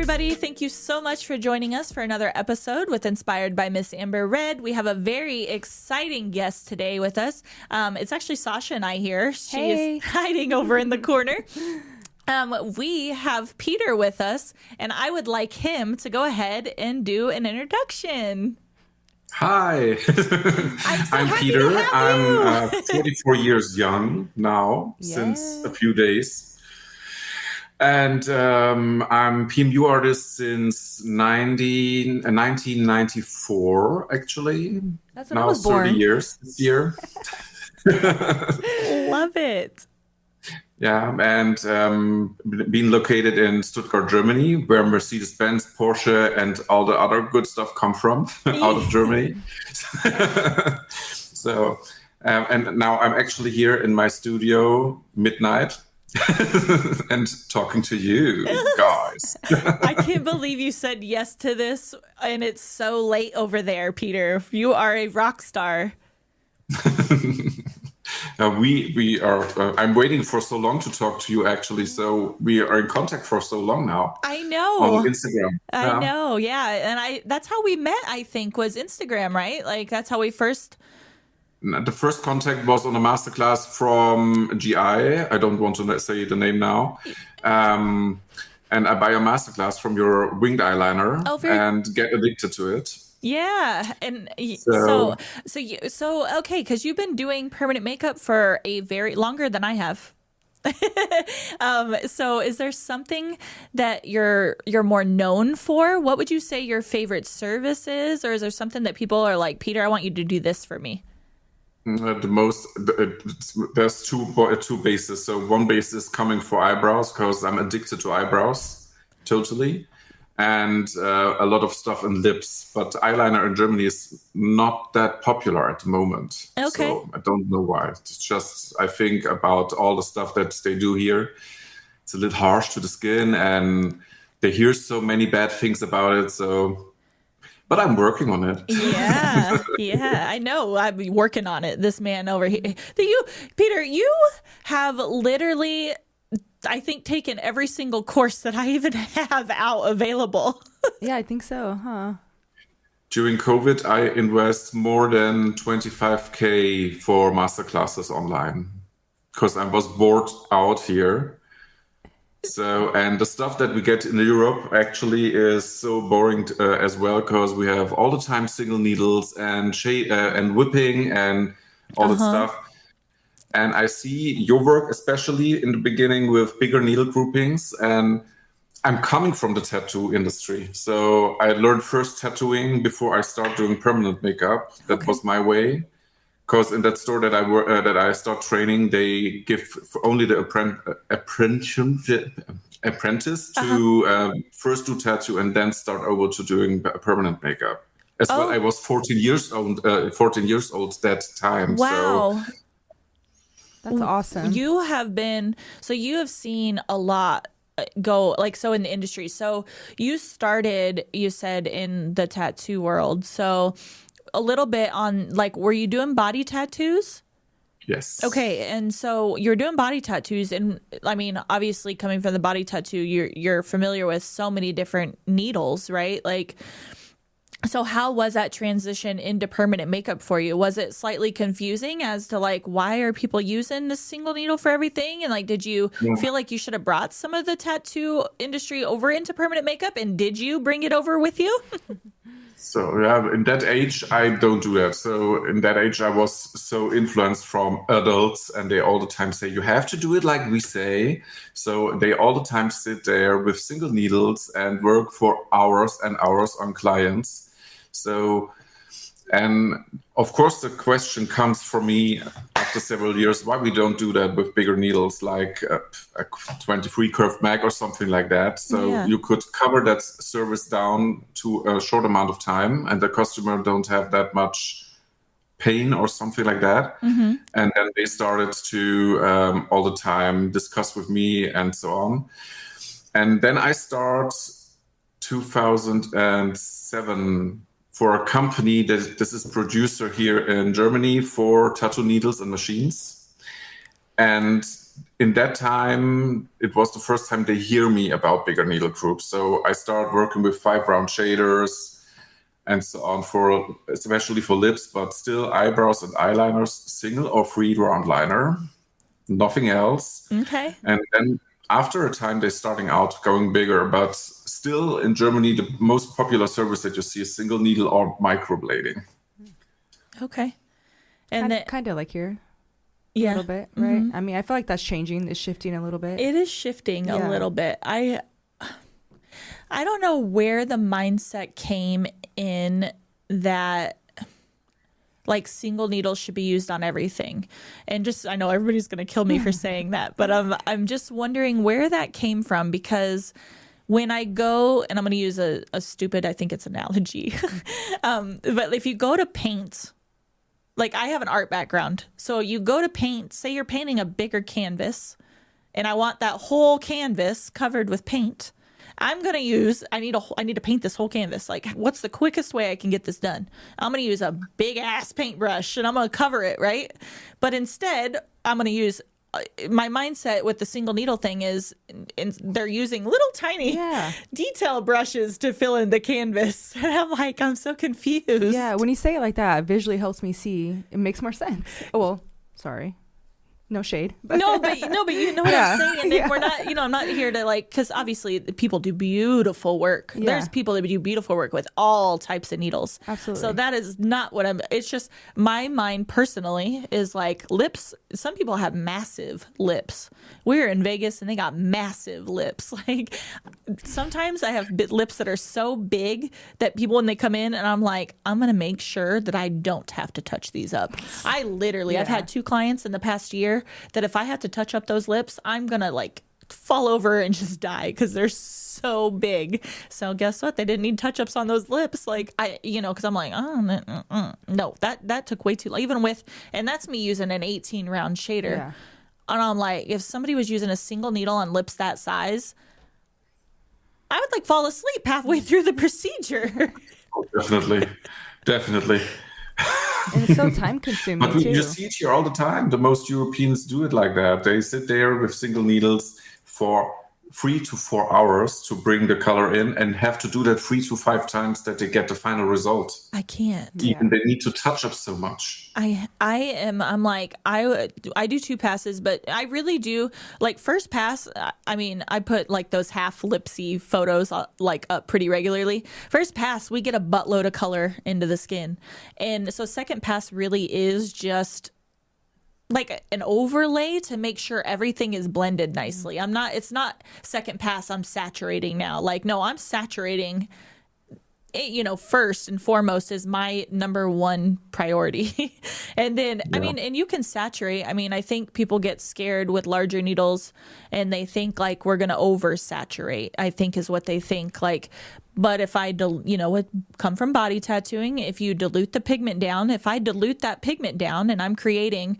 everybody. Thank you so much for joining us for another episode with Inspired by Miss Amber Red. We have a very exciting guest today with us. It's actually Sasha and I here. She is hiding over in the corner. We have Peter with us, and I would like him to go ahead and do an introduction. Hi, I'm Peter. I'm 44 years young now, since a few days. And I'm PMU artist since 1994, actually. That's when I was born. 30 years this year. Love it. Yeah, and being located in Stuttgart, Germany, where Mercedes-Benz, Porsche, and all the other good stuff come from, out of Germany. So, and now I'm actually here in my studio, midnight, and talking to you guys. I can't believe you said yes to this, and it's so late over there, Peter. You are a rock star. We are. I'm waiting for so long to talk to you, actually. So we are in contact for so long now. I know. On Instagram. I know. Yeah, and that's how we met. I think was Instagram, right? Like that's how we first. The first contact was on a masterclass from GI. I don't want to say the name now. And I buy a masterclass from your winged eyeliner and get addicted to it. Yeah, and so okay, because you've been doing permanent makeup for a very longer than I have. So is there something that you're more known for? What would you say your favorite service is, or is there something that people are like, Peter, I want you to do this for me? There's two bases. So one base is coming for eyebrows because I'm addicted to eyebrows, totally. And a lot of stuff in lips, but eyeliner in Germany is not that popular at the moment. Okay. So I don't know why. It's just, I think about all the stuff that they do here. It's a little harsh to the skin and they hear so many bad things about it. So, but I'm working on it. Yeah, I know. I'm working on it. This man over here. Peter, you have literally, I think, taken every single course that I even have out available. Yeah, I think so, huh? During COVID, I invest more than 25K for masterclasses online because I was bored out here. So, and the stuff that we get in Europe actually is so boring as well because we have all the time single needles and and whipping and all that stuff. And I see your work, especially in the beginning with bigger needle groupings. And I'm coming from the tattoo industry. So I learned first tattooing before I start doing permanent makeup. That was my way. Because in that store that I start training, they give only the apprentice to first do tattoo and then start over to doing permanent makeup. As well, I was 14 years old that time. Wow. So, that's awesome. You have seen a lot go in the industry. So you started, you said, in the tattoo world. So a little bit on were you doing body tattoos? Yes. Okay. And so you're doing body tattoos. And I mean, obviously coming from the body tattoo, you're familiar with so many different needles, right? So how was that transition into permanent makeup for you? Was it slightly confusing as to why are people using this single needle for everything? And did you feel like you should have brought some of the tattoo industry over into permanent makeup? And did you bring it over with you? So yeah, in that age, I don't do that. So in that age, I was so influenced from adults and they all the time say, you have to do it like we say. So they all the time sit there with single needles and work for hours and hours on clients. So, and of course, the question comes for me after several years, why we don't do that with bigger needles, like a 23 curved mag or something like that. So you could cover that service down to a short amount of time and the customer don't have that much pain or something like that. And then they started to all the time discuss with me and so on. And then I start 2007 for a company that this is producer here in Germany for tattoo needles and machines. And in that time, it was the first time they hear me about bigger needle groups. So I started working with 5-round shaders and so on, for especially for lips, but still eyebrows and eyeliners, single or 3-round liner, nothing else. Okay. And then after a time, they're starting out going bigger, but still in Germany, the most popular service that you see is single needle or microblading. Okay. And Kind of like here. yeah, A little bit, right? I mean, I feel like that's changing. It's shifting a little bit. it is shifting a little bit. I don't know where the mindset came in that like single needles should be used on everything. And just, I know everybody's going to kill me for saying that, but I'm just wondering where that came from, because when I go, and I'm going to use a stupid, I think it's analogy, but if you go to paint, like I have an art background. So you go to paint, say you're painting a bigger canvas, and I want that whole canvas covered with paint. I'm going to use, I need to paint this whole canvas. Like, what's the quickest way I can get this done? I'm going to use a big ass paintbrush and I'm going to cover it, right? But instead, I'm going to use, my mindset with the single needle thing is they're using little tiny detail brushes to fill in the canvas. And I'm like, I'm so confused. Yeah, when you say it like that, it visually helps me see. It makes more sense. Oh, well, sorry. No shade. No, but you know what I'm saying. And we're not, I'm not here to like, because obviously the people do beautiful work. Yeah. There's people that do beautiful work with all types of needles. Absolutely. So that is not what it's just my mind personally is like lips. Some people have massive lips. We're in Vegas and they got massive lips. Like sometimes I have lips that are so big that people, when they come in and I'm like, I'm going to make sure that I don't have to touch these up. I literally, I've had 2 clients in the past year that if I have to touch up those lips, I'm gonna like fall over and just die because they're so big. So guess what? They didn't need touch-ups on those lips. Like because I'm like, no, that took way too long. Even with, and that's me using an 18-round shader. Yeah. And I'm like, if somebody was using a single needle on lips that size, I would like fall asleep halfway through the procedure. Oh, definitely. And it's so time consuming But too. you see it here all the time. The most Europeans do it like that. They sit there with single needles for 3 to 4 hours to bring the color in and have to do that 3 to 5 times that they get the final result. I can't. Even they need to touch up so much. I'm like, I do 2 passes, but I really do like first pass. I mean, I put like those half lipsy photos like up pretty regularly. First pass, we get a buttload of color into the skin. And so second pass really is just like an overlay to make sure everything is blended nicely. It's not second pass, I'm saturating now. Like, no, I'm saturating it, first and foremost is my number one priority. And then, I mean, and you can saturate. I mean, I think people get scared with larger needles and they think like we're going to oversaturate, I think is what they think. Like, but if I, come from body tattooing, if you dilute the pigment down, if I dilute that pigment down and I'm creating,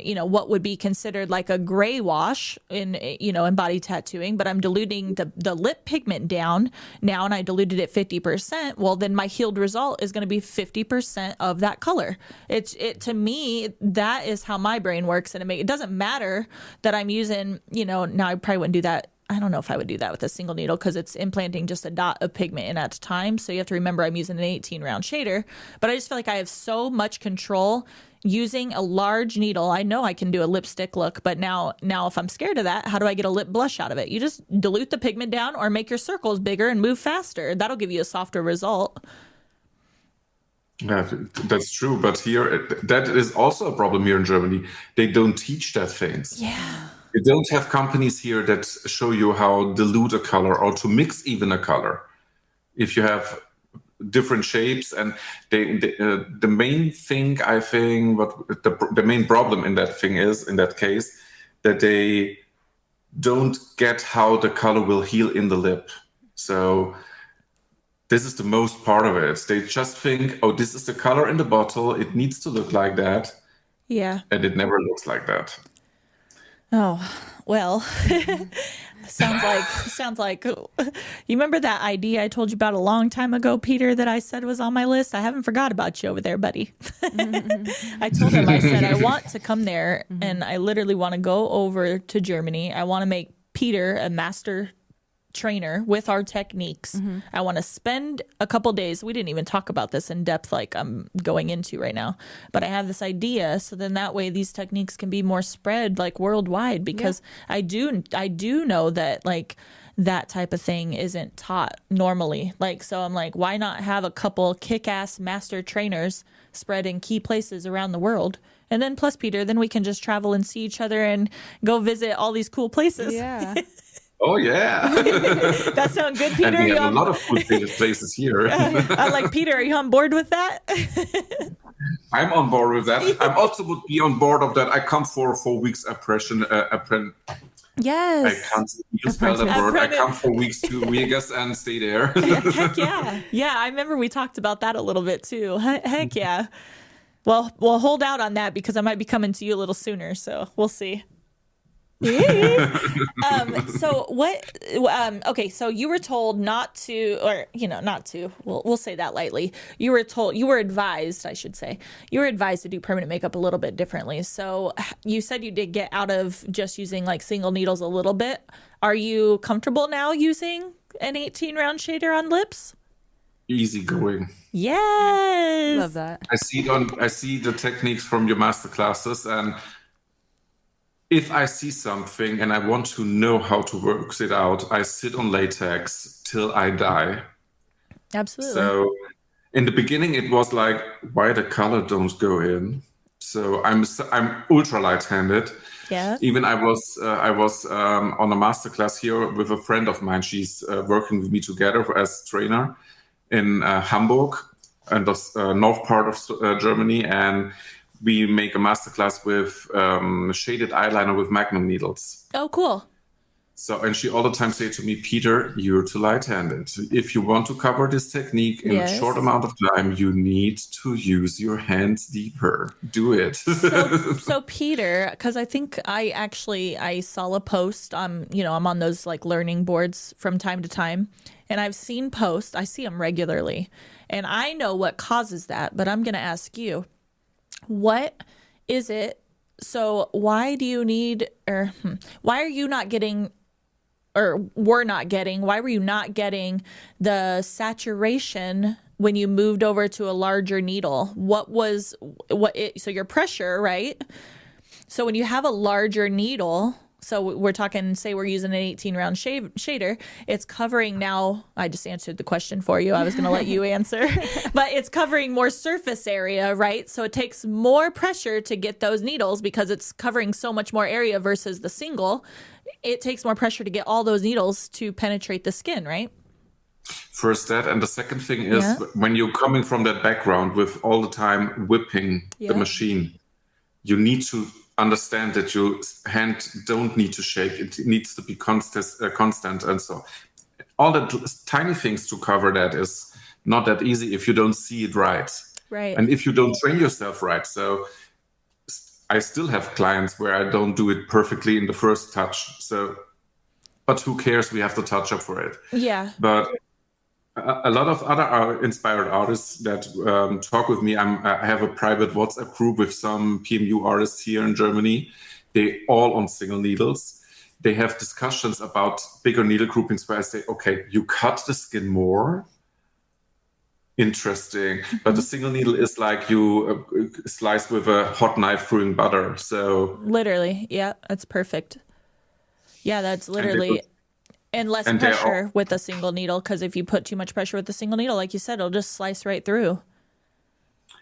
what would be considered like a gray wash in body tattooing, but I'm diluting the lip pigment down now and I diluted it 50%. Well, then my healed result is going to be 50% of that color. To me, that is how my brain works. And it doesn't matter that I'm using, now I probably wouldn't do that. I don't know if I would do that with a single needle because it's implanting just a dot of pigment in at a time. So you have to remember I'm using an 18-round shader. But I just feel like I have so much control using a large needle. I know I can do a lipstick look, but now if I'm scared of that, how do I get a lip blush out of it? You just dilute the pigment down or make your circles bigger and move faster. That'll give you a softer result. Yeah, that's true. But here, that is also a problem here in Germany. They don't teach that things. Yeah. You don't have companies here that show you how dilute a color or to mix even a color. If you have different shapes, and the main thing, I think, what the main problem in that case, that they don't get how the color will heal in the lip. So this is the most part of it. They just think, oh, this is the color in the bottle. It needs to look like that. Yeah. And it never looks like that. Oh, well, sounds like you remember that idea I told you about a long time ago, Peter, that I said was on my list. I haven't forgot about you over there, buddy. I told him, I said, I want to come there and I literally want to go over to Germany. I want to make Peter a master trainer with our techniques. I want to spend a couple days. We didn't even talk about this in depth like I'm going into right now, but I have this idea, so then that way these techniques can be more spread like worldwide, because I do know that like that type of thing isn't taught normally. Like, so I'm like, why not have a couple kick-ass master trainers spread in key places around the world? And then plus Peter, then we can just travel and see each other and go visit all these cool places. Yeah. Oh yeah. That sounds good, Peter. And we have a lot of cool places here. I'm like, Peter, are you on board with that? I'm on board with that. I'm also would be on board of that. I come for 4 weeks Yes. I can't even spell that word. I come for weeks to Vegas and stay there. Heck yeah. Yeah, I remember we talked about that a little bit too. Heck yeah. Well, we'll hold out on that because I might be coming to you a little sooner, so we'll see. So what okay, so you were told not to, or not to, we'll say that lightly. You were advised, I should say, you were advised to do permanent makeup a little bit differently. So you said you did get out of just using like single needles a little bit. Are you comfortable now using an 18 round shader on lips? Easy going. Yes. Love that. I see the techniques from your master classes, and if I see something and I want to know how to work it out, I sit on latex till I die. Absolutely. So in the beginning, it was like, why the color don't go in? So I'm ultra light-handed. Yeah. Even I was on a masterclass here with a friend of mine. She's working with me together as trainer in Hamburg and the north part of Germany, and we make a masterclass with shaded eyeliner with magnum needles. Oh, cool. So, and she all the time say to me, Peter, you're too light-handed. If you want to cover this technique in a short amount of time, you need to use your hands deeper. Do it. So Peter, because I think I saw a post. I'm on those like learning boards from time to time, and I've seen posts. I see them regularly, and I know what causes that. But I'm going to ask you, what is it? So why do you need, or why are you not getting, or why were you not getting the saturation when you moved over to a larger needle? So your pressure, right? So when you have a larger needle, so we're talking, say we're using an 18 round shader, it's covering now, I just answered the question for you. I was going to let you answer, but it's covering more surface area, right? So it takes more pressure to get those needles because it's covering so much more area versus the single. It takes more pressure to get all those needles to penetrate the skin, right? First that, and the second thing is when you're coming from that background with all the time whipping the machine, you need to understand that your hand don't need to shake. It needs to be constant. And so all the tiny things to cover that is not that easy if you don't see it right. Right. And if you don't train yourself right. So I still have clients where I don't do it perfectly in the first touch. So, but who cares? We have to touch up for it. Yeah. But a lot of other inspired artists that talk with me. I have a private WhatsApp group with some PMU artists here in Germany. They all on single needles. They have discussions about bigger needle groupings where I say, okay, you cut the skin more. Interesting. But the single needle is like you slice with a hot knife through butter. So literally, yeah, that's perfect. Yeah, that's literally... And less pressure with a single needle, because if you put too much pressure with a single needle, like you said, it'll just slice right through.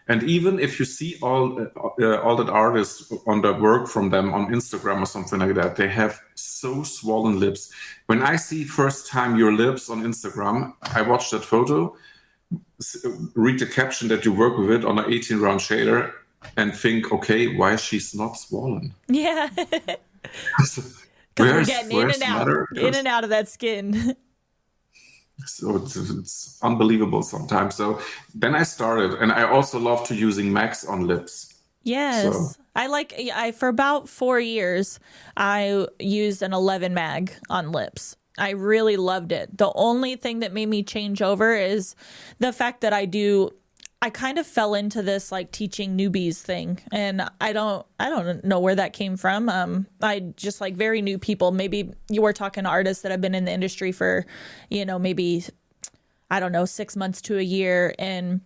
And even if you see all that artists on the work from them on Instagram or something like that, they have so swollen lips. When I see first time your lips on Instagram, I watch that photo, read the caption that you work with it on an 18 round shader, and think, okay, why she's not swollen? Yeah. Because we're getting in and out of that skin. So it's unbelievable sometimes. So then I started, and I also love to using Max on lips. So Yes. I for about 4 years, I used an 11 mag on lips. I really loved it. The only thing that made me change over is the fact that I kind of fell into this like teaching newbies thing, and I don't know where that came from. I just like very new people. Maybe you were talking to artists that have been in the industry for, maybe I don't know, 6 months to a year, and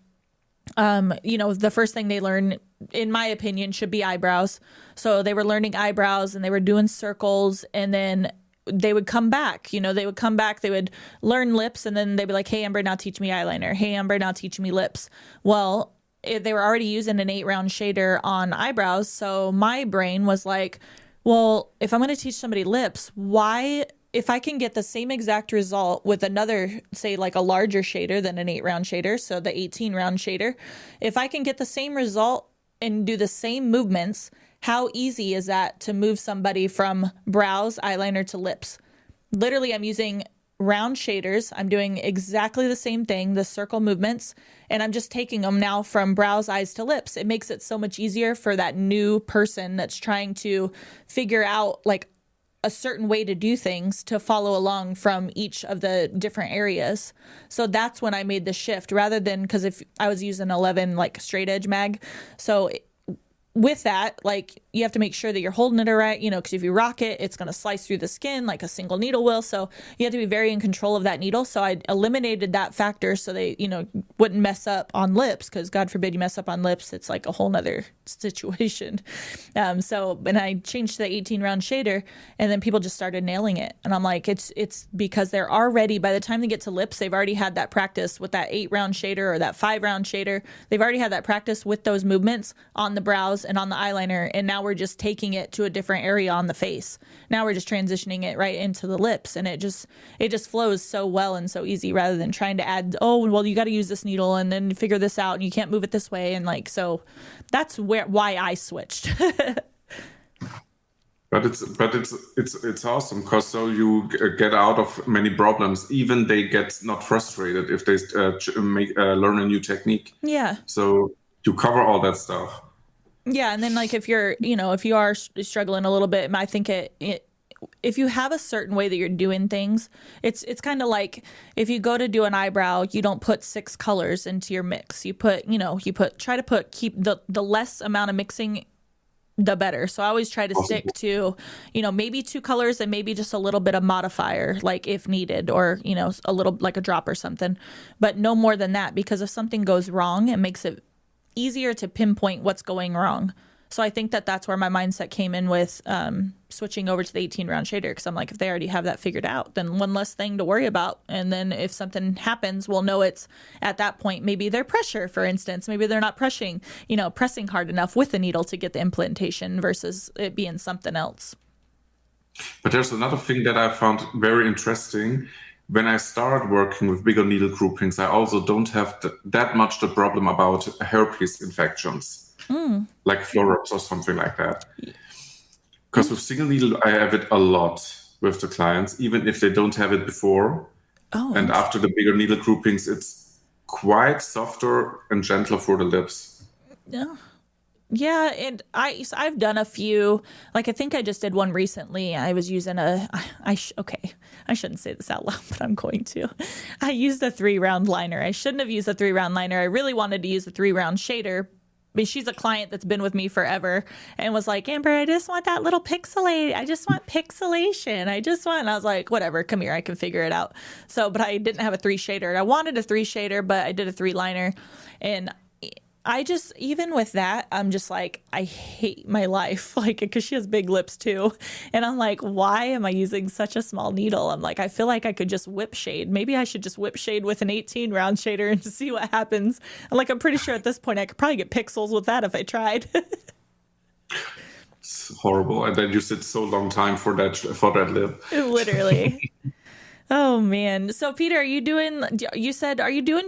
the first thing they learn, in my opinion, should be eyebrows. So they were learning eyebrows and they were doing circles, and then they would come back, they would learn lips, and then they'd be like, hey, Amber, now teach me eyeliner. Hey, Amber, now teach me lips. Well, they were already using an 8-round shader on eyebrows. So my brain was like, well, if I'm going to teach somebody lips, why, if I can get the same exact result with another, say like a larger shader than an 8-round shader, so the 18-round shader, if I can get the same result and do the same movements, how easy is that to move somebody from brows, eyeliner to lips? Literally, I'm using round shaders. I'm doing exactly the same thing, the circle movements, and I'm just taking them now from brows, eyes to lips. It makes it so much easier for that new person that's trying to figure out like a certain way to do things to follow along from each of the different areas. So that's when I made the shift, rather than, because if I was using 11 like straight edge mag, so with that, like you have to make sure that you're holding it right, because if you rock it, it's going to slice through the skin like a single needle will. So you have to be very in control of that needle. So I eliminated that factor so they, wouldn't mess up on lips, because God forbid you mess up on lips. It's like a whole nother situation. So when I changed to the 18-round shader, and then people just started nailing it. And I'm like, it's because they're already, by the time they get to lips, they've already had that practice with that 8-round shader or that 5-round shader. They've already had that practice with those movements on the brows and on the eyeliner, and now we're just taking it to a different area on the face. Now we're just transitioning it right into the lips, and it just flows so well and so easy, rather than trying to add, oh well, you got to use this needle and then figure this out and you can't move it this way, and like, so that's why I switched. But it's awesome, because so you get out of many problems. Even they get not frustrated if they learn a new technique. Yeah. So you cover all that stuff. Yeah, and then like if you are struggling a little bit, I think if you have a certain way that you're doing things, it's kind of like if you go to do an eyebrow, you don't put 6 colors into your mix. You keep the less amount of mixing, the better. So I always try to stick to, maybe 2 colors and maybe just a little bit of modifier, like if needed, or, a little like a drop or something, but no more than that, because if something goes wrong, it makes it easier to pinpoint what's going wrong. So I think that's where my mindset came in with switching over to the 18-round shader, because I'm like, if they already have that figured out, then one less thing to worry about. And then if something happens, we'll know it's at that point, maybe their pressure, for instance, maybe they're not pressing hard enough with the needle to get the implantation versus it being something else. But there's another thing that I found very interesting. When I started working with bigger needle groupings, I also don't have that much the problem about herpes infections, like flare-ups or something like that. Because with single needle, I have it a lot with the clients, even if they don't have it before. Oh. And after the bigger needle groupings, it's quite softer and gentler for the lips. Yeah. Yeah, and I've done a few. Like I think I just did one recently. I was using I shouldn't say this out loud, but I'm going to. I used a 3-round liner. I shouldn't have used a 3-round liner. I really wanted to use a 3-round shader. I mean, she's a client that's been with me forever and was like, Amber, I just want that little pixelate. I just want pixelation. And I was like, whatever, come here, I can figure it out. So, but I didn't have a 3 shader. I wanted a 3 shader, but I did a 3 liner. And I just, even with that, I'm just like, I hate my life, like, because she has big lips too. And I'm like, why am I using such a small needle? I'm like, I feel like I could just whip shade. Maybe I should just whip shade with an 18-round shader and see what happens. And like, I'm pretty sure at this point I could probably get pixels with that if I tried. It's horrible. And then you sit so long time for that lip. Literally. Oh man. So Peter, are you doing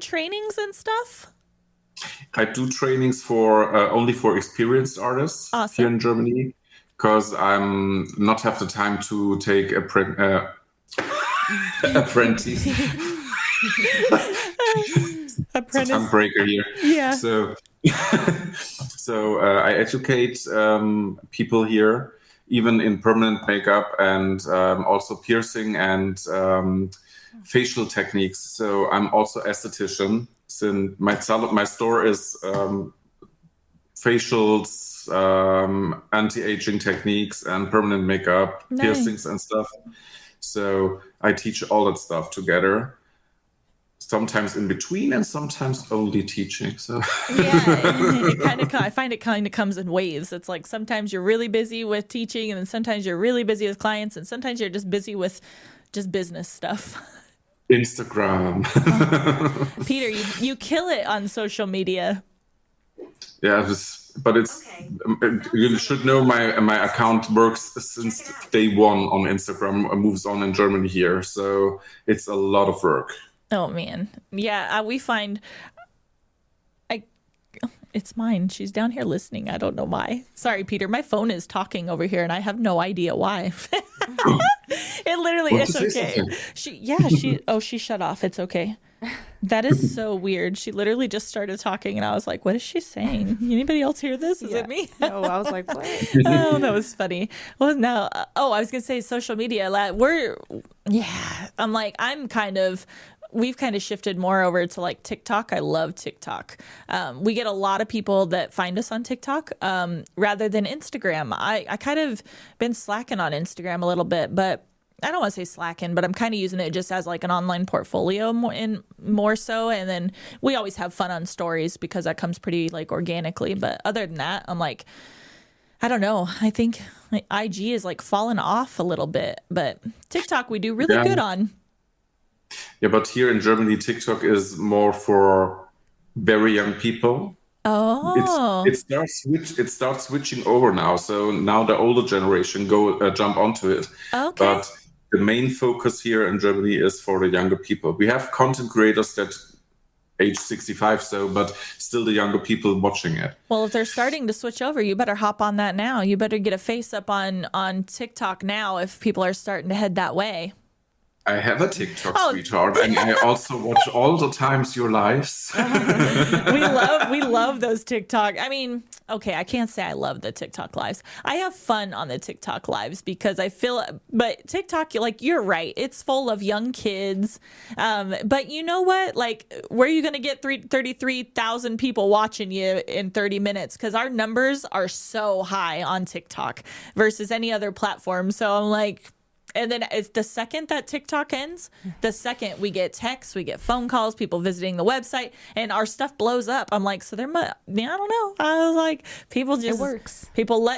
trainings and stuff? I do trainings for only for experienced artists here in Germany, because I'm not have the time to take apprentice. Apprentice. Tongue breaker here. Yeah. So So I educate people here, even in permanent makeup and also piercing and facial techniques. So I'm also esthetician. Since my store is facials, anti-aging techniques, and permanent makeup, piercings and stuff. So I teach all that stuff together. Sometimes in between and sometimes only teaching. So I find it kind of comes in waves. It's like sometimes you're really busy with teaching, and then sometimes you're really busy with clients, and sometimes you're just busy with just business stuff. Instagram. Peter, you kill it on social media. Yeah, but it's you should know my account works since day one on Instagram, moves on in Germany here. So it's a lot of work. Oh man, yeah. We find it's mine. She's down here listening. I don't know why. Sorry, Peter. My phone is talking over here, and I have no idea why. It literally, it's okay. She shut off. It's okay. That is so weird. She literally just started talking, and I was like, "What is she saying? Anybody else hear this? Is it me?" No, I was like, "What?" Oh, that was funny. Well, no. I was gonna say social media. We've kind of shifted more over to like TikTok. I love TikTok. We get a lot of people that find us on TikTok rather than Instagram. I kind of been slacking on Instagram a little bit, but I don't want to say slacking, but I'm kind of using it just as like an online portfolio more so. And then we always have fun on stories because that comes pretty like organically. But other than that, I'm like, I don't know. I think IG is like falling off a little bit, but TikTok we do really good on. Yeah, but here in Germany, TikTok is more for very young people. Oh, it starts switching over now. So now the older generation jump onto it. Okay. But the main focus here in Germany is for the younger people. We have content creators that age 65, but still the younger people watching it. Well, if they're starting to switch over, you better hop on that now. You better get a face up on TikTok now if people are starting to head that way. I have a TikTok, sweetheart, and I also watch all the times your lives. We love those TikTok. I mean, okay, I can't say I love the TikTok lives. I have fun on the TikTok lives because but TikTok, like you're right, it's full of young kids. But you know what? Like, where are you going to get 33,000 people watching you in 30 minutes? Because our numbers are so high on TikTok versus any other platform. So I'm like. And then it's the second that TikTok ends, the second we get texts, we get phone calls, people visiting the website, and our stuff blows up. I'm like, so I don't know. I was like, it works. People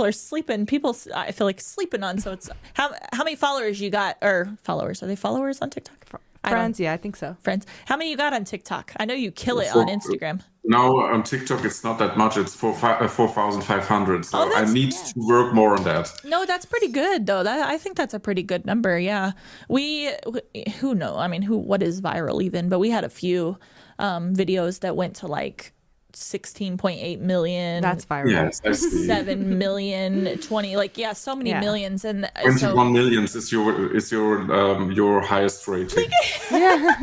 are sleeping. I feel like sleeping on. So it's how many followers you got, or followers? Are they followers on TikTok? Friends, I think so. Friends. How many you got on TikTok? I know you kill it on Instagram. No, on TikTok it's not that much. It's 4,500. So I need to work more on that. No, that's pretty good though. I think that's a pretty good number. Yeah, who knows? I mean, what is viral even? But we had a few videos that went to like 16.8 million. That's viral. Yes, 7 million, 20, so many millions. And 21 millions is your highest rating. Yeah.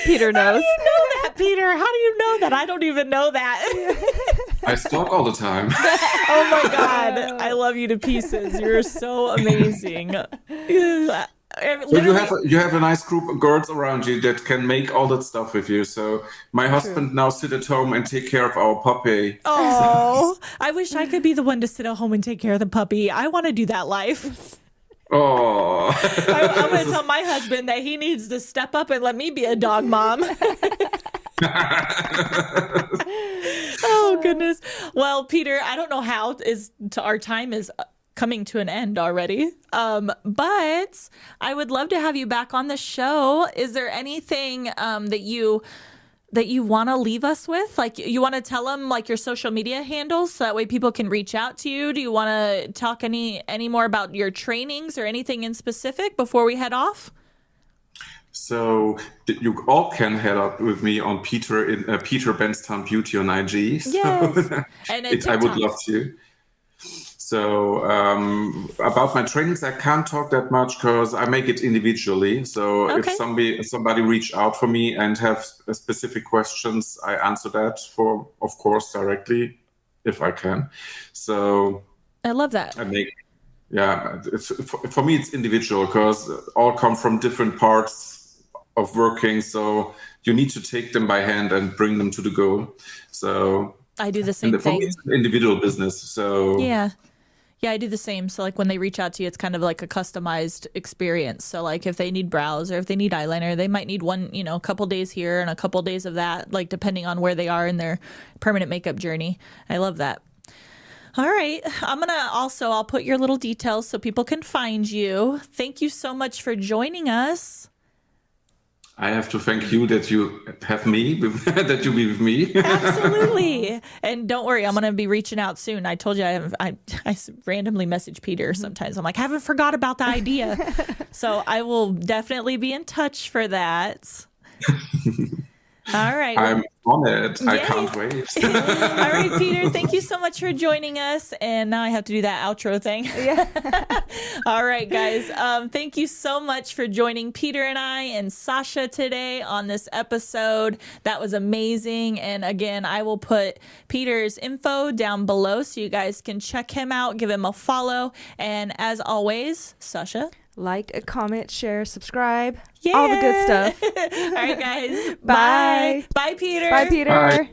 Peter knows. How do you know that, Peter? How do you know that? I don't even know that. I stalk all the time. Oh my God. I love you to pieces. You're so amazing. So you have a nice group of girls around you that can make all that stuff with you. So my husband now sit at home and take care of our puppy. Oh, I wish I could be the one to sit at home and take care of the puppy. I want to do that life. Oh, I'm going to tell my husband that he needs to step up and let me be a dog mom. Oh, goodness. Well, Peter, I don't know how our time is coming to an end already. But I would love to have you back on the show. Is there anything that you want to leave us with? Like, you want to tell them like your social media handles so that way people can reach out to you? Do you want to talk any more about your trainings or anything in specific before we head off? So you all can head up with me on Peter Benz Town Beauty on IG. Yes. And I would love to. So about my trainings, I can't talk that much because I make it individually. So if somebody reach out for me and have specific questions, I answer that of course, directly if I can. So I love that. For me, it's individual because all come from different parts of working. So you need to take them by hand and bring them to the goal. So I do the same thing. For me, it's an individual business. So yeah, I do the same. So like when they reach out to you, it's kind of like a customized experience. So like if they need brows or if they need eyeliner, they might need one, a couple days here and a couple days of that, like depending on where they are in their permanent makeup journey. I love that. All right. I'll put your little details so people can find you. Thank you so much for joining us. I have to thank you that you have me, that you be with me. Absolutely. And don't worry, I'm going to be reaching out soon. I told you I randomly message Peter sometimes. I'm like, I haven't forgot about the idea. So I will definitely be in touch for that. All right. I'm on it. Yay. I can't wait. All right, Peter, thank you so much for joining us. And now I have to do that outro thing. Yeah. All right, guys. Thank you so much for joining Peter and I and Sasha today on this episode. That was amazing. And again, I will put Peter's info down below so you guys can check him out, give him a follow. And as always, Sasha. Like, comment, share, subscribe. Yeah. All the good stuff. All right, guys. Bye. Bye, Peter. Bye, Peter. Bye.